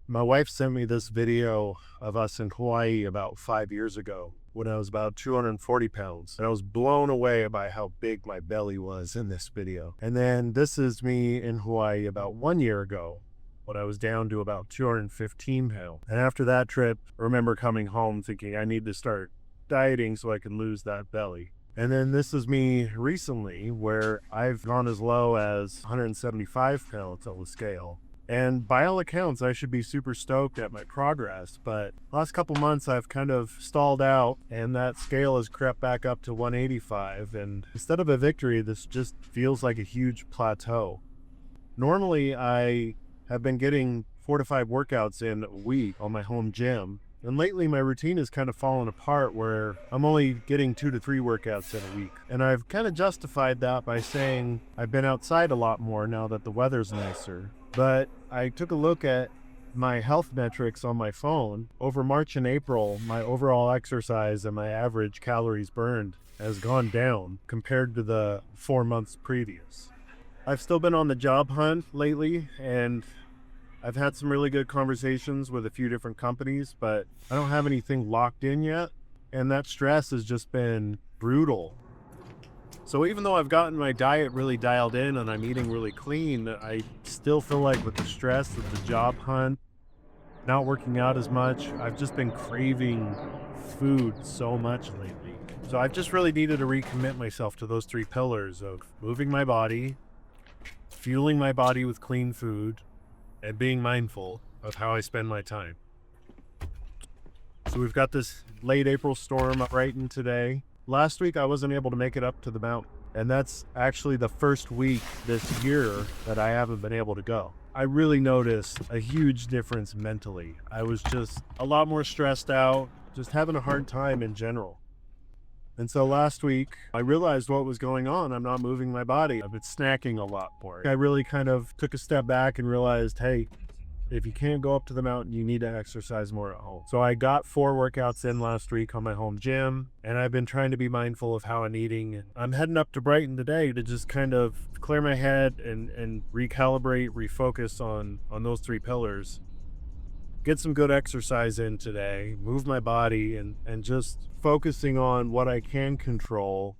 My wife sent me this video of us in Hawaii about 5 years ago when I was about 240 pounds. And I was blown away by how big my belly was in this video. And then this is me in Hawaii about 1 year ago when I was down to about 215 pounds. And after that trip, I remember coming home thinking I need to start dieting so I can lose that belly. And then this is me recently where I've gone as low as 175 pounds on the scale. And by all accounts, I should be super stoked at my progress, but last couple months I've kind of stalled out and that scale has crept back up to 185. And instead of a victory, this just feels like a huge plateau. Normally I have been getting 4 to 5 workouts in a week on my home gym. And lately my routine has kind of fallen apart where I'm only getting 2 to 3 workouts in a week. And I've kind of justified that by saying I've been outside a lot more now that the weather's nicer. But I took a look at my health metrics on my phone. Over March and April, my overall exercise and my average calories burned has gone down compared to the 4 months previous. I've still been on the job hunt lately, and I've had some really good conversations with a few different companies, but I don't have anything locked in yet. And that stress has just been brutal. So even though I've gotten my diet really dialed in and I'm eating really clean, I still feel like with the stress of the job hunt, not working out as much, I've just been craving food so much lately. So I've just really needed to recommit myself to those 3 pillars of moving my body, fueling my body with clean food, and being mindful of how I spend my time. So we've got this late April storm up Brighton today. Last week I wasn't able to make it up to the mountain, and that's actually the first week this year that I haven't been able to go. I really noticed a huge difference mentally. I was just a lot more stressed out, just having a hard time in general. And so last week I realized what was going on. I'm not moving my body. I've been snacking a lot more. I really kind of took a step back and realized, hey, if you can't go up to the mountain, you need to exercise more at home. So I got 4 workouts in last week on my home gym, and I've been trying to be mindful of how I'm eating. I'm heading up to Brighton today to just kind of clear my head and recalibrate, refocus on those 3 pillars. Get some good exercise in today, move my body, and just focusing on what I can control,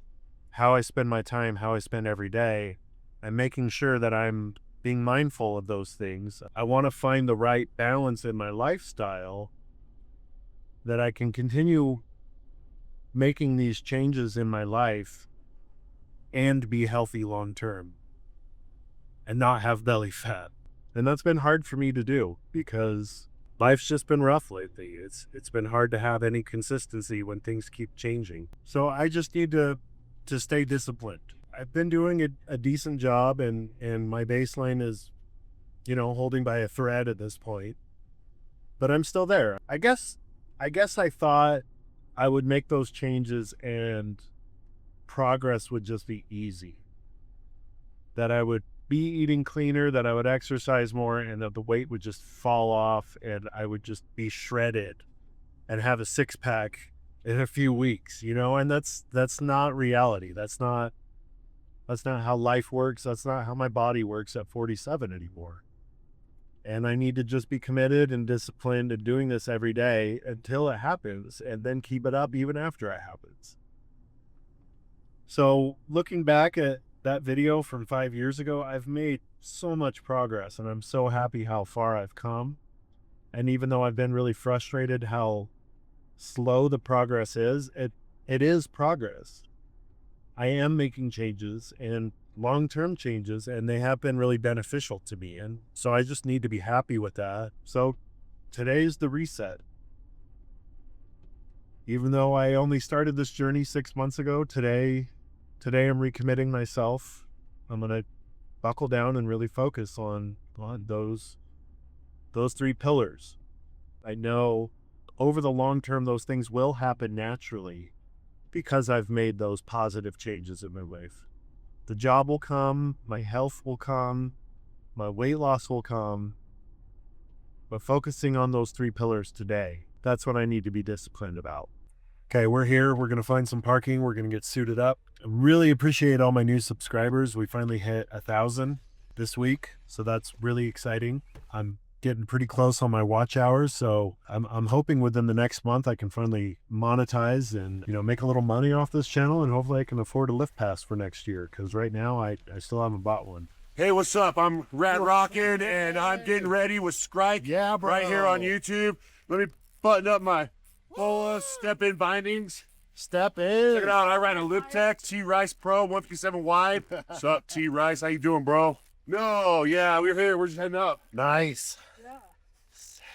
how I spend my time, how I spend every day, and making sure that I'm being mindful of those things. I want to find the right balance in my lifestyle that I can continue making these changes in my life and be healthy long term and not have belly fat. And that's been hard for me to do because life's just been rough lately. It's been hard to have any consistency when things keep changing. So I just need to stay disciplined. I've been doing a decent job, and my baseline is, holding by a thread at this point. But I'm still there. I guess I thought I would make those changes and progress would just be easy. That I would be eating cleaner, that I would exercise more, and that the weight would just fall off and I would just be shredded and have a 6-pack in a few weeks, and that's not reality. That's not how life works. That's not how my body works at 47 anymore. And I need to just be committed and disciplined and doing this every day until it happens, and then keep it up even after it happens. So looking back at that video from 5 years ago, I've made so much progress, and I'm so happy how far I've come. And even though I've been really frustrated how slow the progress is, it is progress. I am making changes and long-term changes, and they have been really beneficial to me. And so I just need to be happy with that. So today's the reset. Even though I only started this journey 6 months ago, today I'm recommitting myself. I'm going to buckle down and really focus on those 3 pillars. I know over the long term, those things will happen naturally because I've made those positive changes in my life. The job will come, my health will come, my weight loss will come, but focusing on those 3 pillars today, that's what I need to be disciplined about. Okay, we're here. We're going to find some parking. We're going to get suited up. I really appreciate all my new subscribers. We finally hit 1,000 this week, so that's really exciting. I'm getting pretty close on my watch hours, so I'm hoping within the next month I can finally monetize and, you know, make a little money off this channel, and hopefully I can afford a lift pass for next year, because right now I still haven't bought one. Hey, what's up? I'm Radrockin, and I'm getting ready with Skrike. Yeah, bro. Right here on YouTube. Let me button up my Bola step-in bindings. Step in. Check it out. I ride a Liptech T-Rice Pro 157 wide. What's up, T-Rice? How you doing, bro? No, yeah, we're here. We're just heading up. Nice. Yeah. Sick.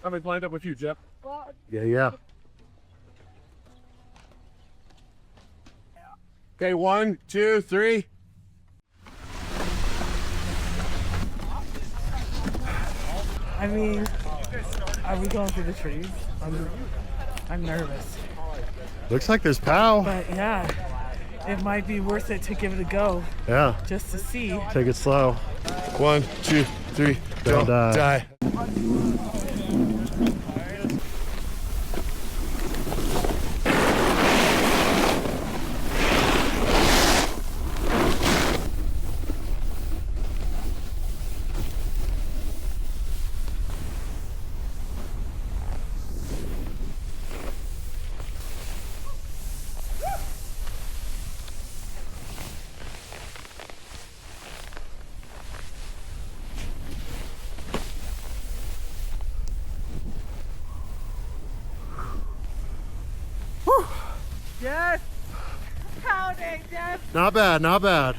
I'm lined up with you, Jeff. Yeah. Okay, 1, 2, 3. I mean, are we going through the trees? I'm nervous. Looks like there's POW. But yeah, it might be worth it to give it a go Yeah. just to see. Take it slow. 1, 2, 3. Don't die. Yes! Pounding, yes! Not bad, not bad.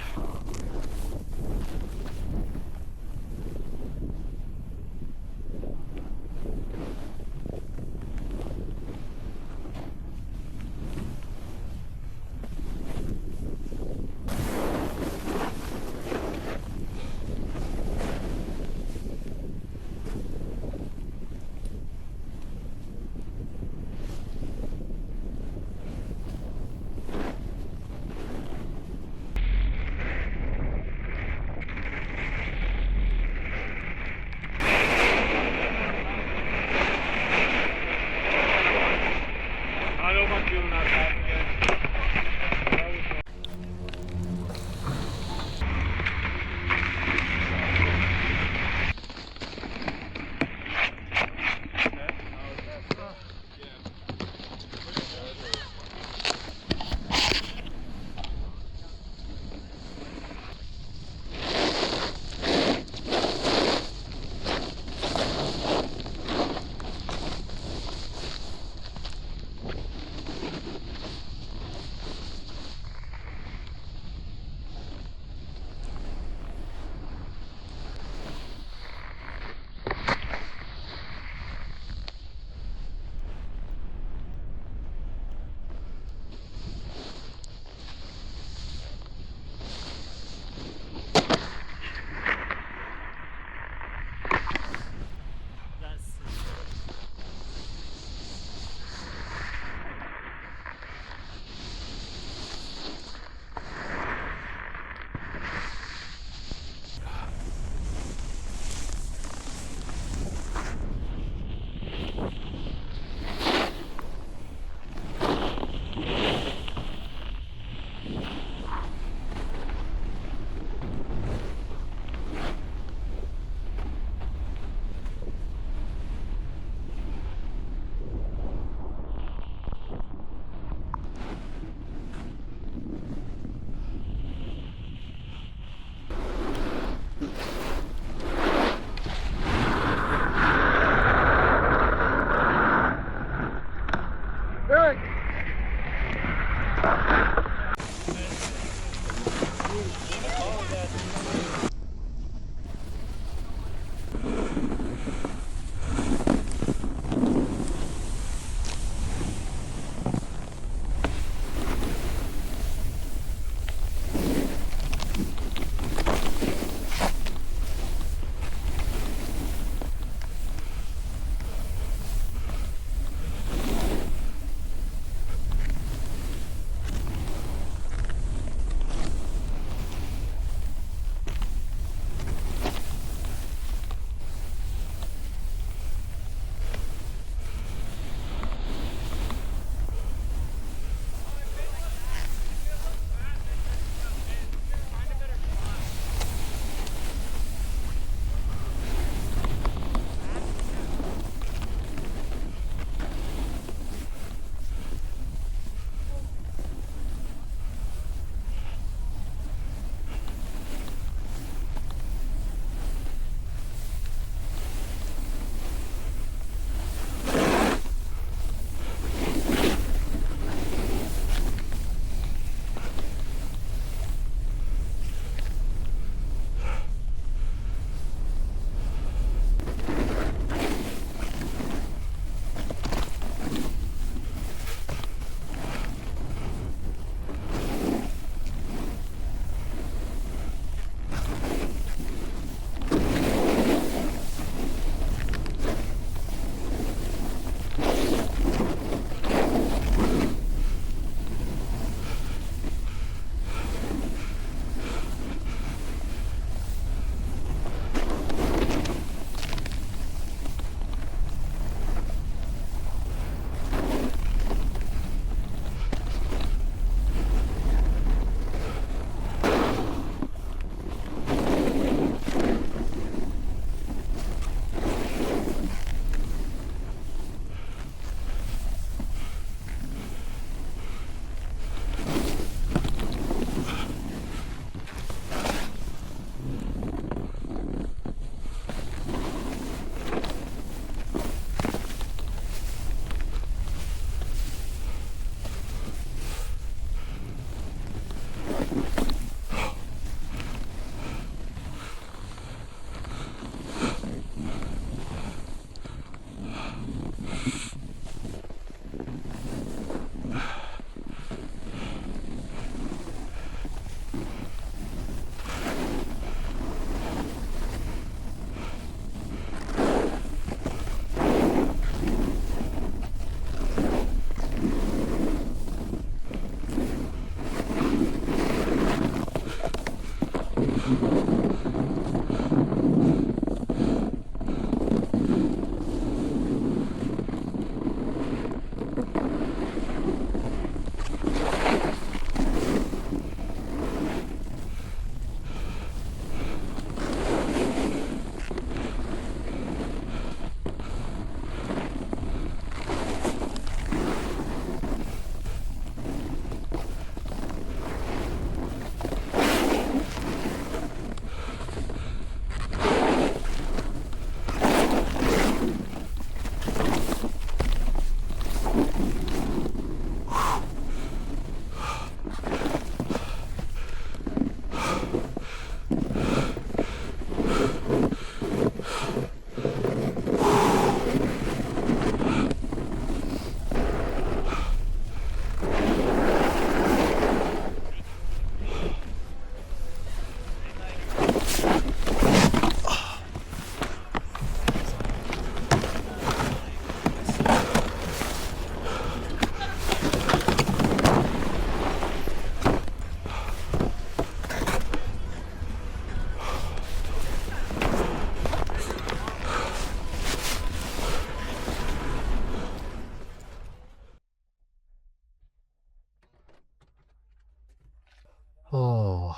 Oh,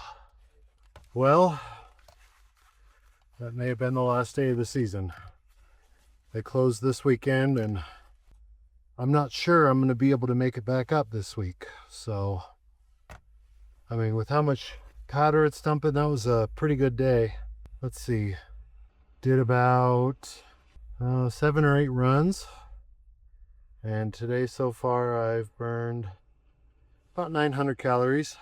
well, that may have been the last day of the season. They closed this weekend, and I'm not sure I'm going to be able to make it back up this week. So, I mean, with how much powder it's dumping, that was a pretty good day. Let's see, did about 7 or 8 runs, and today so far I've burned about 900 calories.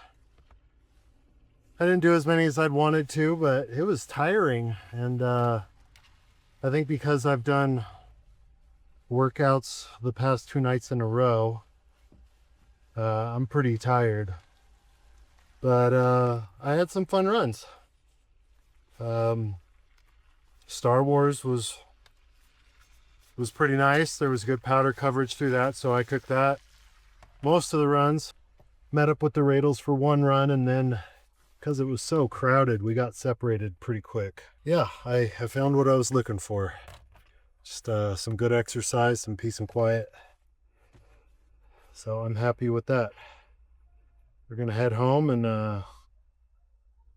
I didn't do as many as I'd wanted to, but it was tiring, and I think because I've done workouts the past 2 nights in a row, I'm pretty tired. But I had some fun runs. Star Wars was pretty nice. There was good powder coverage through that, so I cooked that most of the runs. Met up with the Radles for one run, and then because it was so crowded, we got separated pretty quick. Yeah, I have found what I was looking for. Just some good exercise, some peace and quiet. So I'm happy with that. We're gonna head home and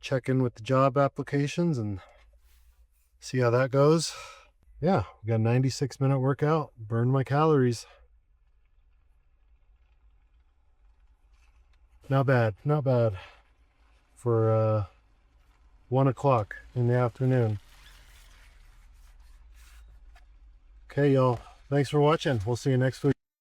check in with the job applications and see how that goes. Yeah, we got a 96-minute workout, burned my calories. Not bad, not bad for 1 o'clock in the afternoon. Okay, y'all, thanks for watching. We'll see you next week.